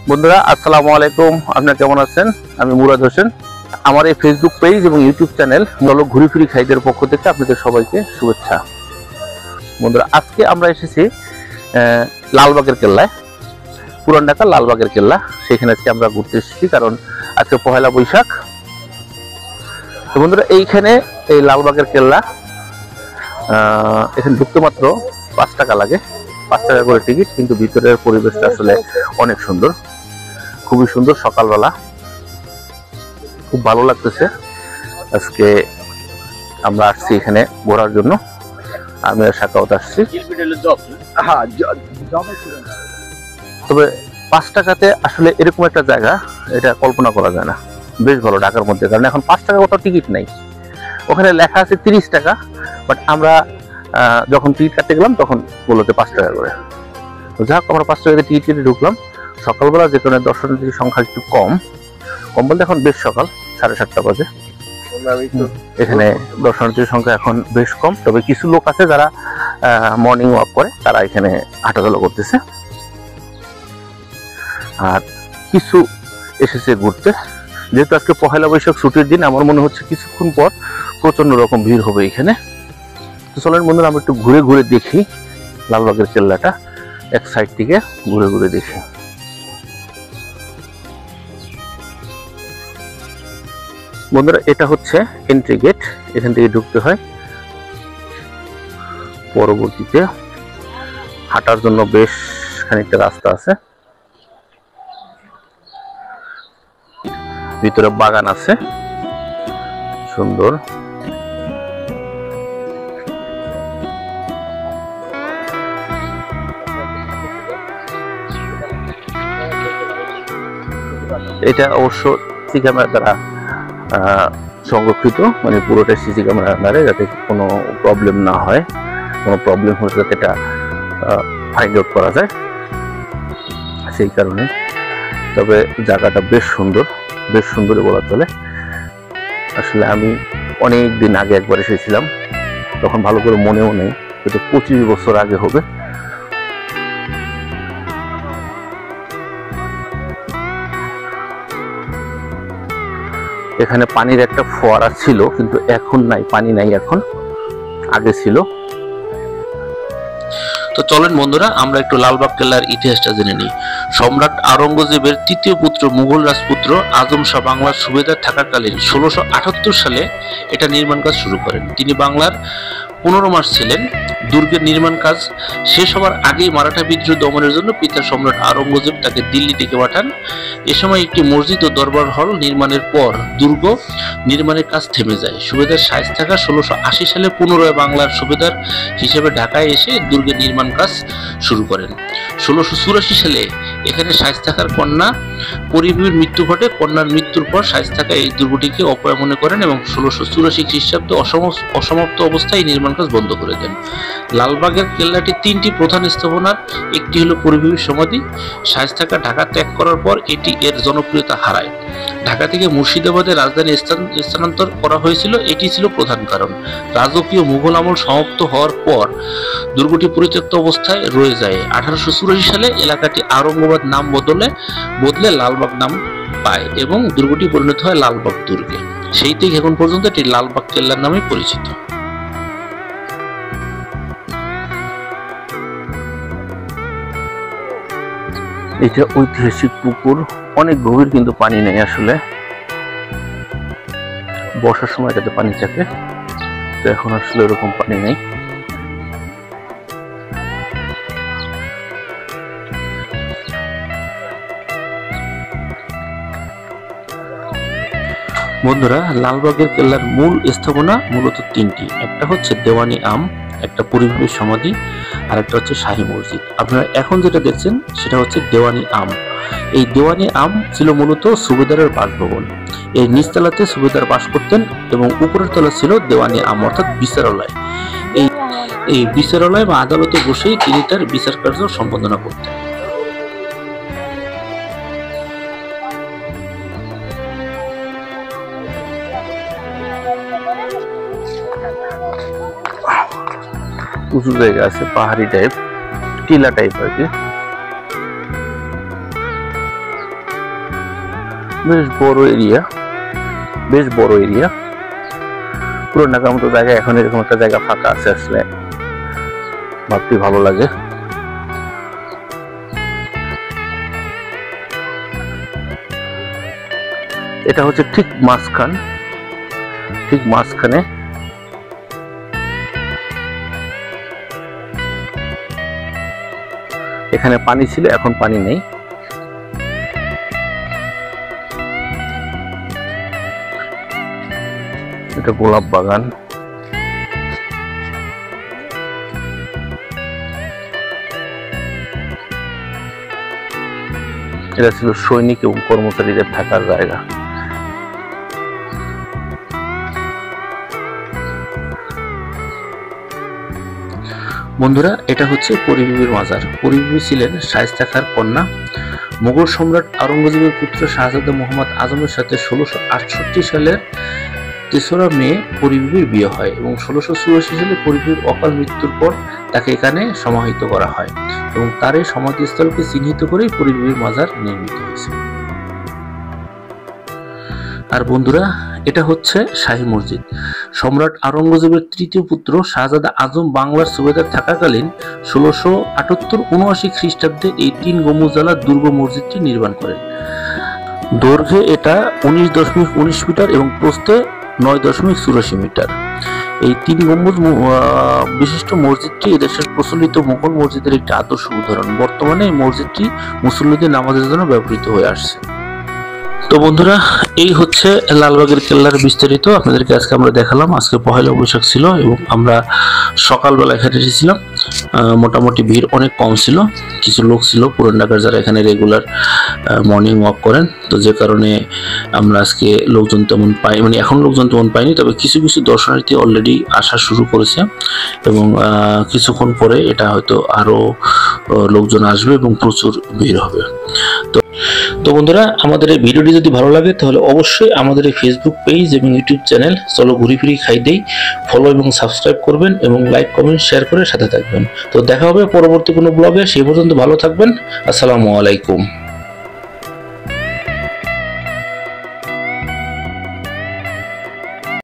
বন্ধুরা আসসালামু আলাইকুম, আপনারা কেমন আছেন? আমি মুরাদ হোসেন। আমার এই ফেসবুক পেজ এবং ইউটিউব চ্যানেল চলো ঘুরি ফিরি খাইদের পক্ষ থেকে আপনাদের সবাইকে শুভেচ্ছা। বন্ধুরা, আজকে আমরা এসেছি লালবাগের কেল্লায়, পুরান ঢাকা লালবাগের কেল্লা। সেখানে আজকে আমরা ঘুরতে এসেছি, কারণ আজকে পহেলা বৈশাখ। তো বন্ধুরা, এইখানে এই লালবাগের কেল্লা, এখানে ঢুকতে মাত্র 5 টাকা লাগে, 5 টাকা করে টিকিট। কিন্তু ভিতরের পরিবেশটা আসলে অনেক সুন্দর, খুবই সুন্দর। সকালবেলা খুব ভালো লাগতেছে। আজকে আমরা আসছি এখানে ঘোরার জন্য, আমি আর সাকাওয়াত আসছি। তবে 5 টাকাতে আসলে এরকম একটা জায়গা, এটা কল্পনা করা যায় না। বেশ ভালো ঢাকার মধ্যে, কারণ এখন 5 টাকা কোথাও টিকিট নাই। ওখানে লেখা আছে 30 টাকা, বাট আমরা যখন টিকিট কাটতে গেলাম তখন বললো যে 5 টাকা করে। তো যাক, আমরা 5 টাকাতে টিকিট কেটে ঢুকলাম। সকালবেলা যে কারণে দর্শনার্থীর সংখ্যা একটু কম বলতে এখন বেশ সকাল 7:30 বাজে। এখানে দর্শনার্থীর সংখ্যা এখন বেশ কম, তবে কিছু লোক আছে যারা মর্নিং ওয়াক করে, তারা এখানে হাঁটাচলা করতেছে। আর কিছু এসেছে ঘুরতে। যেহেতু আজকে পহেলা বৈশাখ ছুটির দিন, আমার মনে হচ্ছে কিছুক্ষণ পর প্রচন্ড রকম ভিড় হবে এখানে। তো চলেন বন্ধুরা, আমরা একটু ঘুরে ঘুরে দেখি লালবাগের কেল্লাটা, এক সাইড থেকে ঘুরে ঘুরে দেখি। বন্ধুরা, এটা হচ্ছে এন্ট্রি গেট, এখান থেকে ঢুকতে হয়। পরবর্তীতে হাঁটার জন্য বেশ খানিকটা রাস্তা আছে, ভিতরে বাগান আছে সুন্দর। এটা অবশ্য সিসি ক্যামেরা দ্বারা সংরক্ষিত, মানে পুরোটা সিসি ক্যামেরা আন্ডারে, যাতে কোনো প্রবলেম না হয়। কোনো প্রবলেম হলে যাতে এটা ফাইন্ড আউট করা যায়, সেই কারণে। তবে জায়গাটা বেশ সুন্দর, বেশ সুন্দরই বলা চলে। আসলে আমি অনেক দিন আগে একবার এসেছিলাম, তখন ভালো করে মনেও নেই, হয়তো 25 বছর আগে হবে। এখানে পানির একটা ফোয়ারা ছিল, কিন্তু এখন নাই, পানি নাই এখন, আগে ছিল। তো চলেন বন্ধুরা, আমরা একটু লালবাগ কেল্লার ইতিহাসটা জেনে নিই। সম্রাট আওরঙ্গজেবের তৃতীয় পুত্র মুঘল রাজপুত্র আজম শাহ বাংলার সুবেদার থাকাকালীন 1678 সালে এটা নির্মাণ কাজ শুরু করেন। তিনি বাংলার 15 মাস ছিলেন। দুর্গের নির্মাণ কাজ শেষ হওয়ার আগেই মারাঠা বিদ্রোহ দমনের জন্য পিতা সম্রাট আওরঙ্গজেব তাকে দিল্লি থেকে পাঠান। এ সময় একটি মসজিদ ও দরবার হল নির্মাণের পর দুর্গ নির্মাণের কাজ থেমে যায়। সুবেদার শায়েস্তা খাঁ 1680 সালে পুনরায় বাংলার সুবেদার হিসেবে ঢাকায় এসে দুর্গের নির্মাণ কাজ শুরু করেন। 1684 সালে এখানে শায়েস্তা খাঁর কন্যা পরিবীর মৃত্যু ঘটে। কন্যার মৃত্যুর পর শায়েস্তা খাঁ এই দুর্গটিকে অপয়া মনে করেন এবং 1684 খ্রিস্টাব্দে অসমাপ্ত অবস্থায় নির্মাণ কাজ বন্ধ করে দেন। লালবাগের কেল্লাটি 3টি প্রধান স্থাপনার একটি হলো পরিবীর সমাধি। শায়েস্তা খাঁ ঢাকা ত্যাগ করার পর এটি এর জনপ্রিয়তা হারায়। ঢাকা থেকে মুর্শিদাবাদের রাজধানী স্থানান্তর করা হয়েছিল, এটি ছিল প্রধান কারণ। রাজকীয় মুঘল আমল সমাপ্ত হওয়ার পর দুর্গটি পরিত্যক্ত অবস্থায় রয়ে যায়। 1884 সালে এলাকাটি আওরঙ্গাবাদ নাম বদলে লালবাগ নাম পায় এবং দুর্গটি পরিণত হয় লালবাগ দুর্গে। সেই থেকে এখন পর্যন্ত এটি লালবাগ কেল্লার নামে পরিচিত। এটা ঐতিহাসিক পুকুর, অনেক গভীর, কিন্তু পানি নেই আসলে। বর্ষার সময় এটাতে পানি থাকে, তো এখন আসলে এরকম পানি নেই। বন্ধুরা, লালবাগের কেল্লার মূল স্থাপনা মূলত 3টি। একটা হচ্ছে দেওয়ানি আম, একটা পরিবীর সমাধি, আর একটা হচ্ছে শাহী মসজিদ। আপনারা এখন যেটা দেখছেন সেটা হচ্ছে দেওয়ানি আম। এই দেওয়ানি আম ছিল মূলত সুবেদারের বাসভবন। এই নিচতলাতে সুবেদার বাস করতেন এবং উপরের তলা ছিল দেওয়ানি আম, অর্থাৎ বিচারালয়। এই বিচারালয় বা আদালতে বসেই তিনি তার বিচার কার্য সম্পাদনা করতেন। উঁচু জায়গা আছে, পাহাড়ি টাইপ, টিলা টাইপ আর কি। বেশ বড় এরিয়া পুরো ঢাকার মতো জায়গা। এখন এরকম একটা জায়গা ফাঁকা আছে, আসলে ভাবতে ভালো লাগে। এটা হচ্ছে ঠিক মাঝখানে এখানে পানি ছিল, এখন পানি নেই। এটা গোলাপ বাগান। এটা ছিল সৈনিক এবং কর্মচারীদের থাকার জায়গা। বন্ধুরা, এটা হচ্ছে পরী বিবির মাজার। পরী বিবি ছিলেন শায়েস্তা খাঁর কন্যা। মুঘল সম্রাট আওরঙ্গজেবের পুত্র শাহজাদা মোহাম্মদ আজমের সাথে 1668 সালের 3রা মে পরী বিবির বিয়ে হয় এবং 1684 সালে পরী বিবির অকাল মৃত্যুর পর তাকে এখানে সমাহিত করা হয় এবং তার এই সমাধিস্থলকে চিহ্নিত করেই পরী বিবির মাজার নির্মিত হয়েছে। আর বন্ধুরা, এটা হচ্ছে শাহী মসজিদ। সম্রাট আওরঙ্গজেবের 3য় পুত্র শাহজাদা আজম বাংলার সুবেদার থাকাকালীন 1678-79 খ্রিস্টাব্দে এই 3 গম্বুজওয়ালা দুর্গ মসজিদটি নির্মাণ করেন। দৈর্ঘ্যে এটা 19.19 মিটার এবং প্রস্থে 9.84 মিটার। এই 3 গম্বুজ বিশিষ্ট মসজিদটি এদেশের প্রচলিত মুঘল মসজিদের একটি আদর্শ উদাহরণ। বর্তমানে এই মসজিদটি মুসল্লিদের নামাজের জন্য ব্যবহৃত হয়ে আসছে। তো বন্ধুরা, এই হচ্ছে লালবাগের কেল্লার বিস্তারিত। আপনাদেরকে আজকে আমরা দেখালাম। আজকে পহেলা বৈশাখ ছিল এবং আমরা সকালবেলা এখানে এসেছিলাম। মোটামুটি ভিড় অনেক কম ছিল, কিছু লোক ছিল পুরান ঢাকার যারা এখানে রেগুলার মর্নিং ওয়াক করেন। তো যে কারণে আমরা আজকে লোকজন তেমন পাই, মানে এখন লোকজন তেমন পাইনি, তবে কিছু কিছু দর্শনার্থী অলরেডি আসা শুরু করেছে এবং কিছুক্ষণ পরে এটা হয়তো আরো লোকজন আসবে এবং প্রচুর ভিড় হবে। তো বন্ধুরা, আমাদের এই ভিডিওটি যদি ভালো লাগে তাহলে অবশ্যই আমাদের এই ফেসবুক পেজ এবং ইউটিউব চ্যানেল চলো ঘুরি ফিরি খাই দেই ফলো এবং সাবস্ক্রাইব করবেন এবং লাইক কমেন্ট শেয়ার করে সাথে থাকবেন। তো দেখা হবে পরবর্তী কোনো ব্লগে। সেই পর্যন্ত ভালো থাকবেন। আসসালামু আলাইকুম।